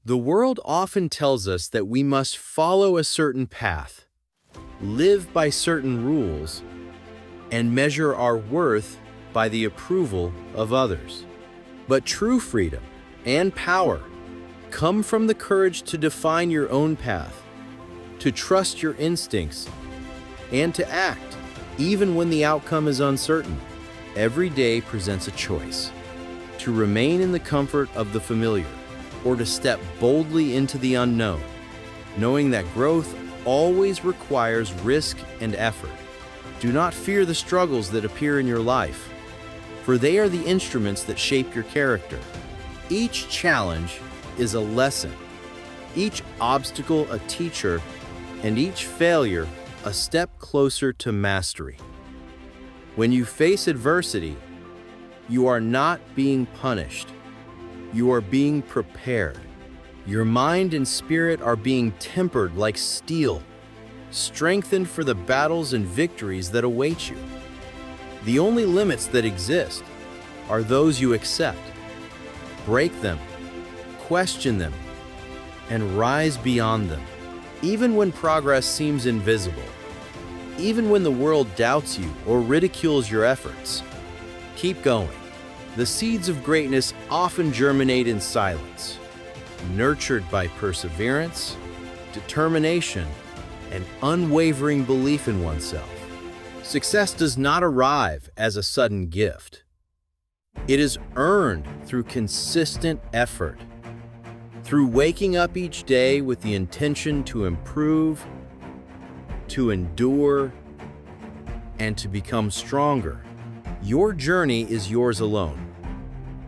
The world often tells us that we must follow a certain path, live by certain rules, and measure our worth by the approval of others. But true freedom and power come from the courage to define your own path, to trust your instincts, and to act, even when the outcome is uncertain. Every day presents a choice: to remain in the comfort of the familiar, or to step boldly into the unknown, knowing that growth always requires risk and effort. Do not fear the struggles that appear in your life, for they are the instruments that shape your character. Each challenge is a lesson, each obstacle a teacher, and each failure a step closer to mastery. When you face adversity, you are not being punished. You are being prepared. Your mind and spirit are being tempered like steel, strengthened for the battles and victories that await you. The only limits that exist are those you accept. Break them, question them, and rise beyond them. Even when progress seems invisible, even when the world doubts you or ridicules your efforts, keep going. The seeds of greatness often germinate in silence, nurtured by perseverance, determination, and unwavering belief in oneself. Success does not arrive as a sudden gift. It is earned through consistent effort, through waking up each day with the intention to improve, to endure, and to become stronger. Your journey is yours alone,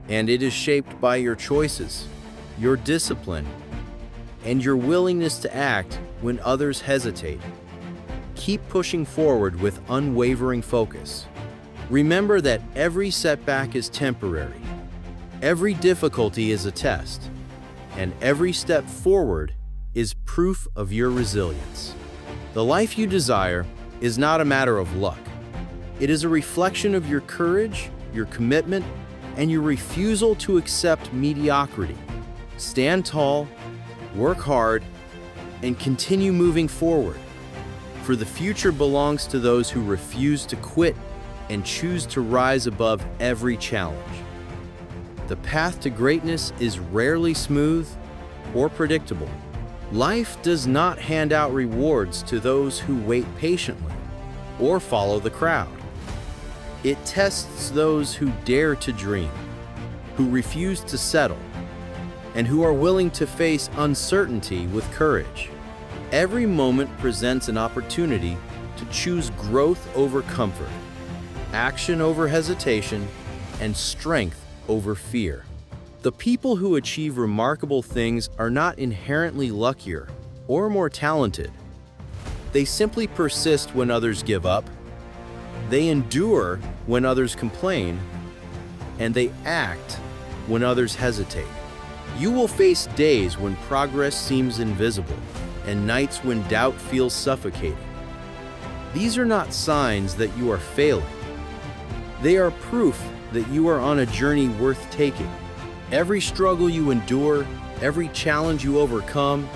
and it is shaped by your choices, your discipline, and your willingness to act when others hesitate. Keep pushing forward with unwavering focus. Remember that every setback is temporary, every difficulty is a test, and every step forward is proof of your resilience. The life you desire is not a matter of luck. It is a reflection of your courage, your commitment, and your refusal to accept mediocrity. Stand tall, work hard, and continue moving forward. For the future belongs to those who refuse to quit and choose to rise above every challenge. The path to greatness is rarely smooth or predictable. Life does not hand out rewards to those who wait patiently or follow the crowd. It tests those who dare to dream, who refuse to settle, and who are willing to face uncertainty with courage. Every moment presents an opportunity to choose growth over comfort, action over hesitation, and strength over fear. The people who achieve remarkable things are not inherently luckier or more talented. They simply persist when others give up. They endure when others complain, and they act when others hesitate. You will face days when progress seems invisible and nights when doubt feels suffocating. These are not signs that you are failing. They are proof that you are on a journey worth taking. Every struggle you endure, every challenge you overcome,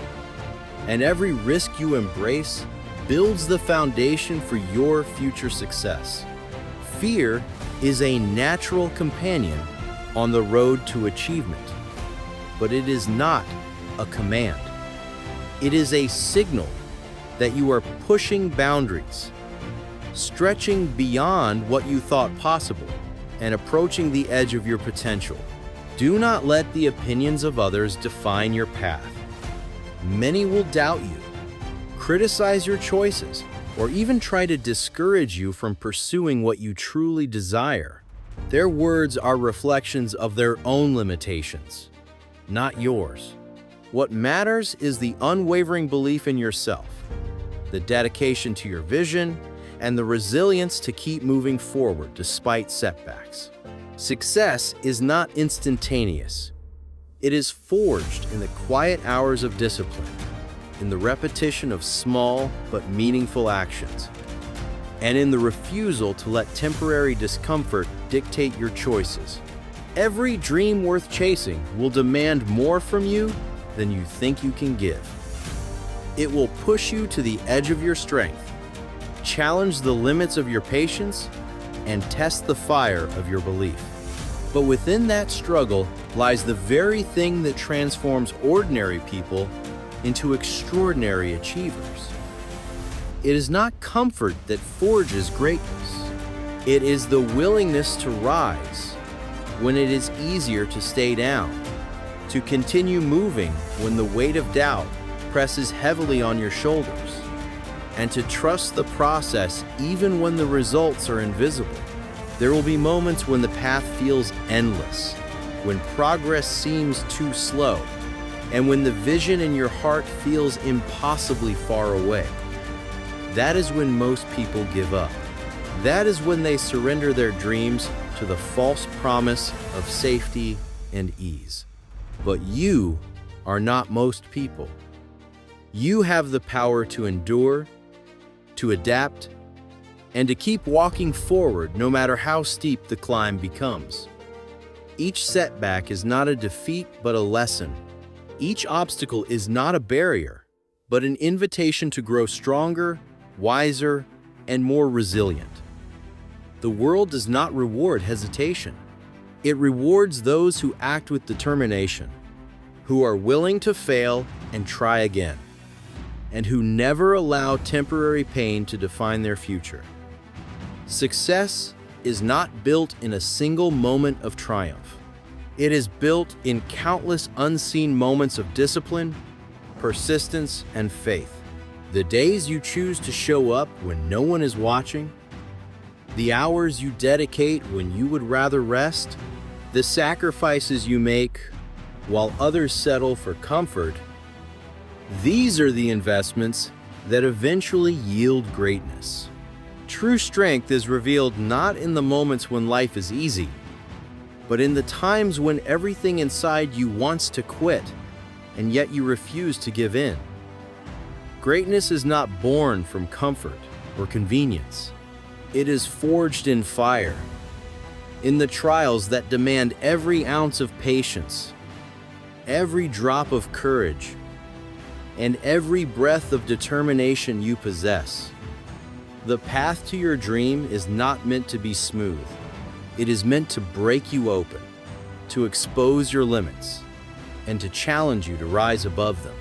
and every risk you embrace builds the foundation for your future success. Fear is a natural companion on the road to achievement, but it is not a command. It is a signal that you are pushing boundaries, stretching beyond what you thought possible, and approaching the edge of your potential. Do not let the opinions of others define your path. Many will doubt you, criticize your choices, or even try to discourage you from pursuing what you truly desire. Their words are reflections of their own limitations, not yours. What matters is the unwavering belief in yourself, the dedication to your vision, and the resilience to keep moving forward despite setbacks. Success is not instantaneous. It is forged in the quiet hours of discipline, in the repetition of small but meaningful actions, and in the refusal to let temporary discomfort dictate your choices. Every dream worth chasing will demand more from you than you think you can give. It will push you to the edge of your strength, challenge the limits of your patience, and test the fire of your belief. But within that struggle lies the very thing that transforms ordinary people into extraordinary achievers. It is not comfort that forges greatness. It is the willingness to rise when it is easier to stay down, to continue moving when the weight of doubt presses heavily on your shoulders, and to trust the process even when the results are invisible. There will be moments when the path feels endless, when progress seems too slow, and when the vision in your heart feels impossibly far away. That is when most people give up. That is when they surrender their dreams to the false promise of safety and ease. But you are not most people. You have the power to endure, to adapt, and to keep walking forward no matter how steep the climb becomes. Each setback is not a defeat but a lesson. Each obstacle is not a barrier, but an invitation to grow stronger, wiser, and more resilient. The world does not reward hesitation. It rewards those who act with determination, who are willing to fail and try again, and who never allow temporary pain to define their future. Success is not built in a single moment of triumph. It is built in countless unseen moments of discipline, persistence, and faith. The days you choose to show up when no one is watching, the hours you dedicate when you would rather rest, the sacrifices you make while others settle for comfort, these are the investments that eventually yield greatness. True strength is revealed not in the moments when life is easy, but in the times when everything inside you wants to quit, and yet you refuse to give in. Greatness is not born from comfort or convenience. It is forged in fire, in the trials that demand every ounce of patience, every drop of courage, and every breath of determination you possess. The path to your dream is not meant to be smooth. It is meant to break you open, to expose your limits, and to challenge you to rise above them.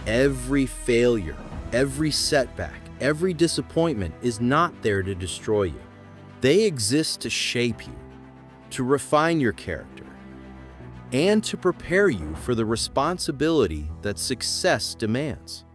Every failure, every setback, every disappointment is not there to destroy you. They exist to shape you, to refine your character, and to prepare you for the responsibility that success demands.